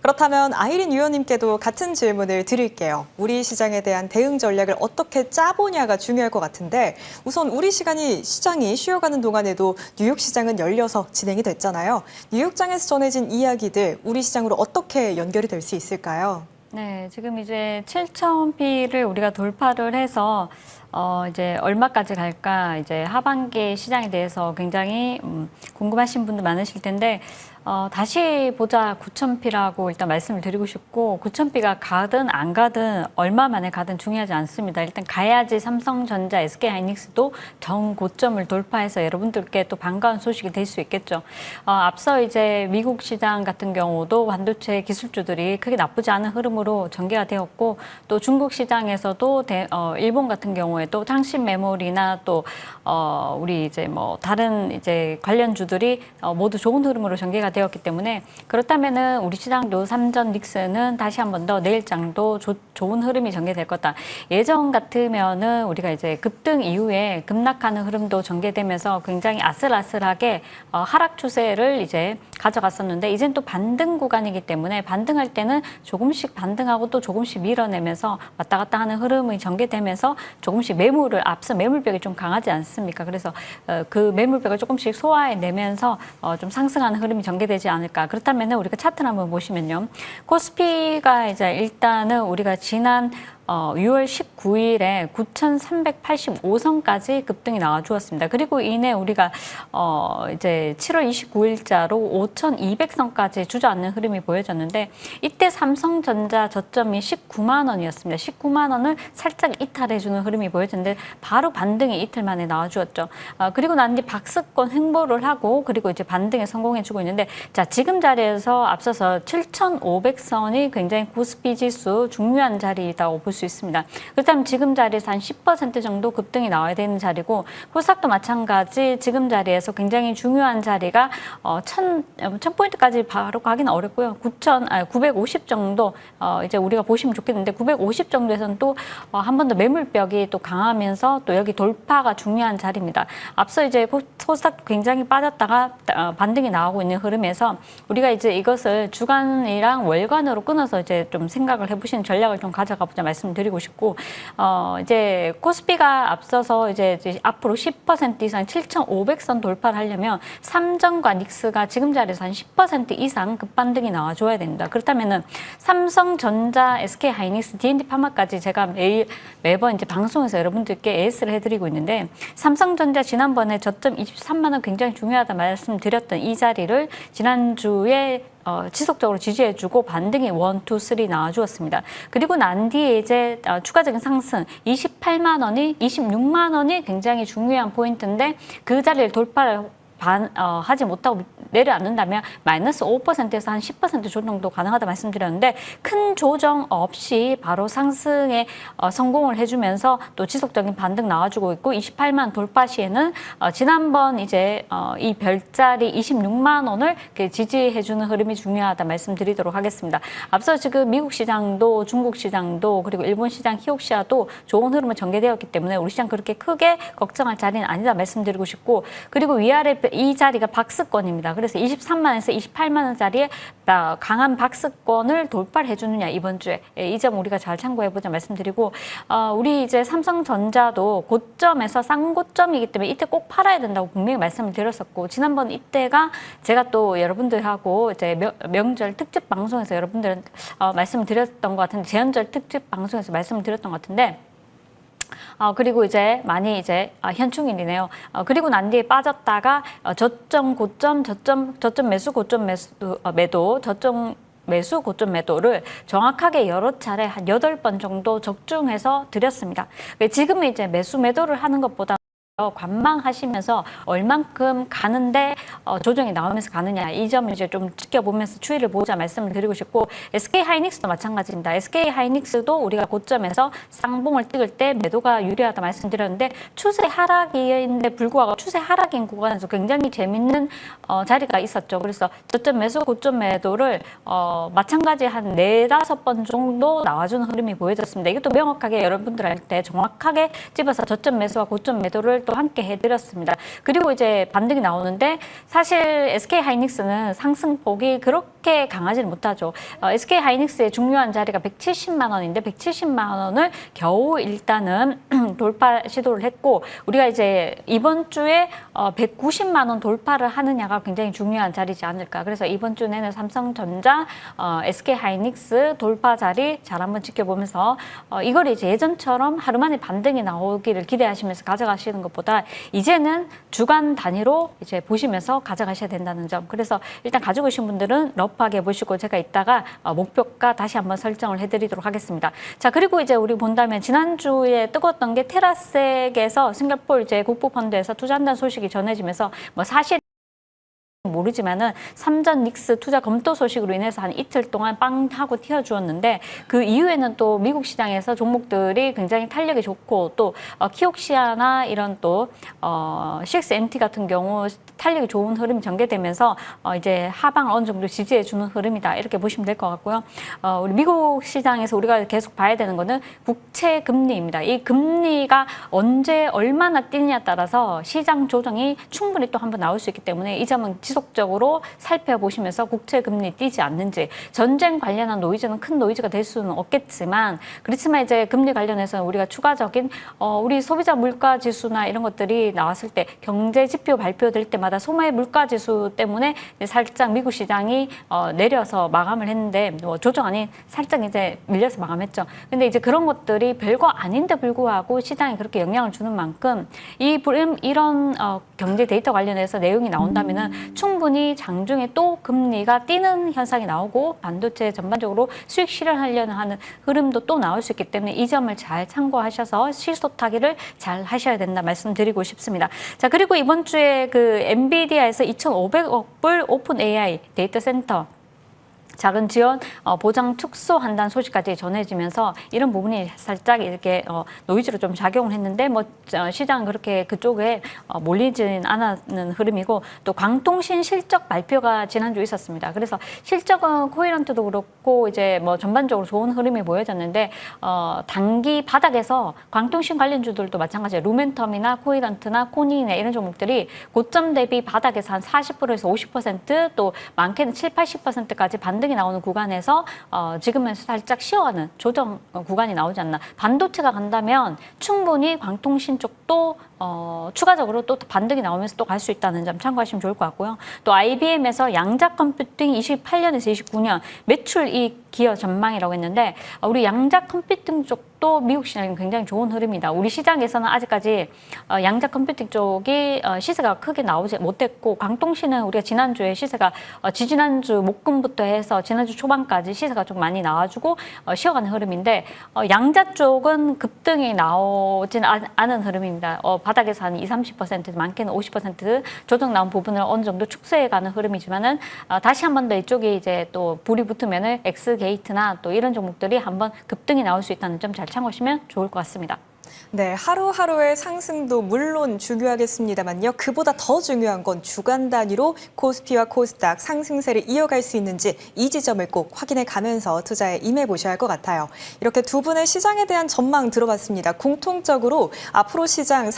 그렇다면 아이린 위원님께도 같은 질문을 드릴게요. 우리 시장에 대한 대응 전략을 어떻게 짜보냐가 중요할 것 같은데 우선 우리 시장이 쉬어가는 동안에도 뉴욕 시장은 열려서 진행이 됐잖아요. 뉴욕장에서 전해진 이야기들 우리 시장으로 어떻게 연결이 될 수 있을까요? 네, 지금 이제 7,000P를 우리가 돌파를 해서 이제 얼마까지 갈까 이제 하반기 시장에 대해서 굉장히 궁금하신 분들 많으실 텐데 다시 보자 9,000P라고 일단 말씀을 드리고 싶고 9,000P가 가든 안 가든 얼마 만에 가든 중요하지 않습니다. 일단 가야지 삼성전자, SK하이닉스도 전 고점을 돌파해서 여러분들께 또 반가운 소식이 될 수 있겠죠. 앞서 이제 미국 시장 같은 경우도 반도체 기술주들이 크게 나쁘지 않은 흐름으로 전개가 되었고 또 중국 시장에서도 일본 같은 경우에도 창신 메모리나 또 우리 이제 뭐 다른 이제 관련주들이 모두 좋은 흐름으로 전개가 되었기 때문에 그렇다면은 우리 시장도 삼전 닉스는 다시 한 번 더 내일장도 좋은 흐름이 전개될 거다. 예전 같으면은 우리가 이제 급등 이후에 급락하는 흐름도 전개되면서 굉장히 아슬아슬하게 하락 추세를 이제 가져갔었는데 이젠 또 반등 구간이기 때문에 반등할 때는 조금씩 반등하고 또 조금씩 밀어내면서 왔다 갔다 하는 흐름이 전개되면서 조금씩 앞서 매물벽이 좀 강하지 않습니까? 그래서 그 매물벽을 조금씩 소화해내면서 좀 상승하는 흐름이 전개되지 않을까. 그렇다면 우리가 차트를 한번 보시면요. 코스피가 이제 일단은 우리가 지난 6월 19일에 9,385선까지 급등이 나와 주었습니다. 그리고 이내 우리가 이제 7월 29일자로 5,200선까지 주저앉는 흐름이 보여졌는데 이때 삼성전자 저점이 19만 원이었습니다. 19만 원을 살짝 이탈해주는 흐름이 보여졌는데 바로 반등이 이틀 만에 나와 주었죠. 그리고 난 뒤 박스권 횡보를 하고 그리고 이제 반등에 성공해주고 있는데 자 지금 자리에서 앞서서 7,500선이 굉장히 코스피 지수 중요한 자리이다고 볼 수 있습니다. 그렇다면 지금 자리에서 한 10% 정도 급등이 나와야 되는 자리고 코스닥도 마찬가지 지금 자리에서 굉장히 중요한 자리가 1,000포인트까지 바로 가기는 어렵고요. 950 정도 이제 우리가 보시면 좋겠는데 950 정도에서는 또 한 번 더 매물벽이 또 강하면서 또 여기 돌파가 중요한 자리입니다. 앞서 이제 코스닥 굉장히 빠졌다가 반등이 나오고 있는 흐름에서 우리가 이제 이것을 주간이랑 월간으로 끊어서 이제 좀 생각을 해보시는 전략을 좀 가져가 보자 말씀드리고 싶고 이제 코스피가 앞서서 이제 앞으로 10% 이상 7,500선 돌파를 하려면 삼전과 닉스가 지금 자리에서 한 10% 이상 급반등이 나와줘야 됩니다. 그렇다면은 삼성전자, SK하이닉스, D&D파마까지 제가 매번 이제 방송에서 여러분들께 AS를 해드리고 있는데 삼성전자 지난번에 저점 23만 원 굉장히 중요하다 말씀드렸던 이 자리를 지난주에 지속적으로 지지해주고 반등이 1, 2, 3 나와주었습니다. 그리고 난 뒤에 이제 추가적인 상승 28만 원이 26만 원이 굉장히 중요한 포인트인데 그 자리를 돌파를 하지 못하고 내려앉는다면 마이너스 5%에서 한 10% 조정 정도 가능하다 말씀드렸는데 큰 조정 없이 바로 상승에 성공을 해주면서 또 지속적인 반등 나와주고 있고 28만 돌파 시에는 지난번 이제 이 별자리 26만 원을 지지해주는 흐름이 중요하다 말씀드리도록 하겠습니다. 앞서 지금 미국 시장도 중국 시장도 그리고 일본 시장 히옥시아도 좋은 흐름을 전개되었기 때문에 우리 시장 그렇게 크게 걱정할 자리는 아니다 말씀드리고 싶고 그리고 위아래 이 자리가 박스권입니다. 그래서 23만원에서 28만원짜리에 강한 박스권을 돌파를 해주느냐 이번 주에 이 점 우리가 잘 참고해보자 말씀드리고 우리 이제 삼성전자도 고점에서 쌍고점이기 때문에 이때 꼭 팔아야 된다고 분명히 말씀을 드렸었고 지난번 이때가 제가 또 여러분들하고 이제 명절 특집 방송에서 여러분들은 말씀을 드렸던 것 같은데 제헌절 특집 방송에서 말씀을 드렸던 것 같은데 그리고 이제 많이 이제 현충일이네요. 그리고 난 뒤에 빠졌다가 저점 고점 저점 매수 고점 매도 저점 매수 고점 매도를 정확하게 여러 차례 한 8번 정도 적중해서 드렸습니다. 지금은 이제 매수 매도를 하는 것보다 관망하시면서 얼만큼 가는데 조정이 나오면서 가느냐 이 점을 이제 좀 지켜보면서 추이를 보자 말씀을 드리고 싶고 SK하이닉스도 마찬가지입니다. SK하이닉스도 우리가 고점에서 쌍봉을 찍을 때 매도가 유리하다 말씀드렸는데 추세 하락인데 불구하고 추세 하락인 구간에서 굉장히 재밌는 자리가 있었죠. 그래서 저점 매수 고점 매도를 마찬가지 한 4-5번 정도 나와주는 흐름이 보여졌습니다. 이것도 명확하게 여러분들 할 때 정확하게 집어서 저점 매수와 고점 매도를 또 함께 해드렸습니다. 그리고 이제 반등이 나오는데 사실 SK 하이닉스는 상승폭이 그렇게 강하지는 못하죠. SK 하이닉스의 중요한 자리가 170만 원인데 170만 원을 겨우 일단은 돌파 시도를 했고 우리가 이제 이번 주에 190만 원 돌파를 하느냐가 굉장히 중요한 자리지 않을까. 그래서 이번 주 내내 삼성전자, SK 하이닉스 돌파 자리 잘 한번 지켜보면서 이걸 이제 예전처럼 하루 만에 반등이 나오기를 기대하시면서 가져가시는 것보다 이제는 주간 단위로 이제 보시면서 가져가셔야 된다는 점. 그래서 일단 가지고 계신 분들은 러프하게 보시고 제가 이따가 목표가 다시 한번 설정을 해드리도록 하겠습니다. 자, 그리고 이제 우리 본다면 지난주에 뜨거웠던 게 테라섹에서 싱가포르 이제 국부펀드에서 투자한다는 소식이 전해지면서 뭐 사실 모르지만은 삼전 닉스 투자 검토 소식으로 인해서 한 이틀 동안 빵 하고 튀어주었는데 그 이후에는 또 미국 시장에서 종목들이 굉장히 탄력이 좋고 또 키옥시아나 이런 또 CXMT 같은 경우 탄력이 좋은 흐름이 전개되면서 이제 하방을 어느 정도 지지해 주는 흐름이다 이렇게 보시면 될 것 같고요. 우리 미국 시장에서 우리가 계속 봐야 되는 거는 국채 금리입니다. 이 금리가 언제 얼마나 뛰느냐에 따라서 시장 조정이 충분히 또 한번 나올 수 있기 때문에 이 점은 지속적으로 살펴보시면서 국채 금리 뛰지 않는지 전쟁 관련한 노이즈는 큰 노이즈가 될 수는 없겠지만 그렇지만 이제 금리 관련해서 우리가 추가적인 우리 소비자 물가 지수나 이런 것들이 나왔을 때 경제 지표 발표될 때마다 소매 물가 지수 때문에 살짝 미국 시장이 내려서 마감을 했는데 뭐 조정 아닌 살짝 이제 밀려서 마감했죠. 근데 이제 그런 것들이 별거 아닌데 불구하고 시장에 그렇게 영향을 주는 만큼 이런 경제 데이터 관련해서 내용이 나온다면은 충분히 장중에 또 금리가 뛰는 현상이 나오고 반도체 전반적으로 수익 실현하려는 하는 흐름도 또 나올 수 있기 때문에 이 점을 잘 참고하셔서 시소 타기를 잘 하셔야 된다 말씀드리고 싶습니다. 자, 그리고 이번 주에 그 엔비디아에서 2,500억 불 오픈 AI 데이터 센터 작은 지원 보장 축소한다는 소식까지 전해지면서 이런 부분이 살짝 이렇게 노이즈로 좀 작용을 했는데 뭐 시장은 그렇게 그쪽에 몰리지는 않았는 흐름이고 또 광통신 실적 발표가 지난주에 있었습니다. 그래서 실적은 코이런트도 그렇고 이제 뭐 전반적으로 좋은 흐름이 보여졌는데 단기 바닥에서 광통신 관련주들도 마찬가지예요. 루멘텀이나 코이런트나 코니나 이런 종목들이 고점 대비 바닥에서 한 40%에서 50%또 많게는 70~80%까지 반등이 나오는 구간에서 지금은 살짝 쉬어가는 조정 구간이 나오지 않나. 반도체가 간다면 충분히 광통신 쪽도 추가적으로 또 반등이 나오면서 또 갈 수 있다는 점 참고하시면 좋을 것 같고요. 또 IBM에서 양자 컴퓨팅 28년에서 29년 매출이익 기여 전망이라고 했는데 우리 양자 컴퓨팅 쪽도 미국 시장이 굉장히 좋은 흐름이다. 우리 시장에서는 아직까지 양자 컴퓨팅 쪽이 시세가 크게 나오지 못했고 광통신은 우리가 지난주에 시세가 지지난주 목금부터 해서 지난주 초반까지 시세가 좀 많이 나와주고 쉬어가는 흐름인데 양자 쪽은 급등이 나오진 않은 흐름입니다. 바닥에서 한 20~30% 많게는 50% 조정 나온 부분을 어느 정도 축소해가는 흐름이지만은 다시 한 번 더 이쪽에 이제 또 불이 붙으면은 엑스게이트나 또 이런 종목들이 한번 급등이 나올 수 있다는 점 잘 참고하시면 좋을 것 같습니다. 네, 하루하루의 상승도 물론 중요하겠습니다만요. 그보다 더 중요한 건 주간 단위로 코스피와 코스닥 상승세를 이어갈 수 있는지 이 지점을 꼭 확인해 가면서 투자에 임해 보셔야 할 것 같아요. 이렇게 두 분의 시장에 대한 전망 들어봤습니다. 공통적으로 앞으로 시장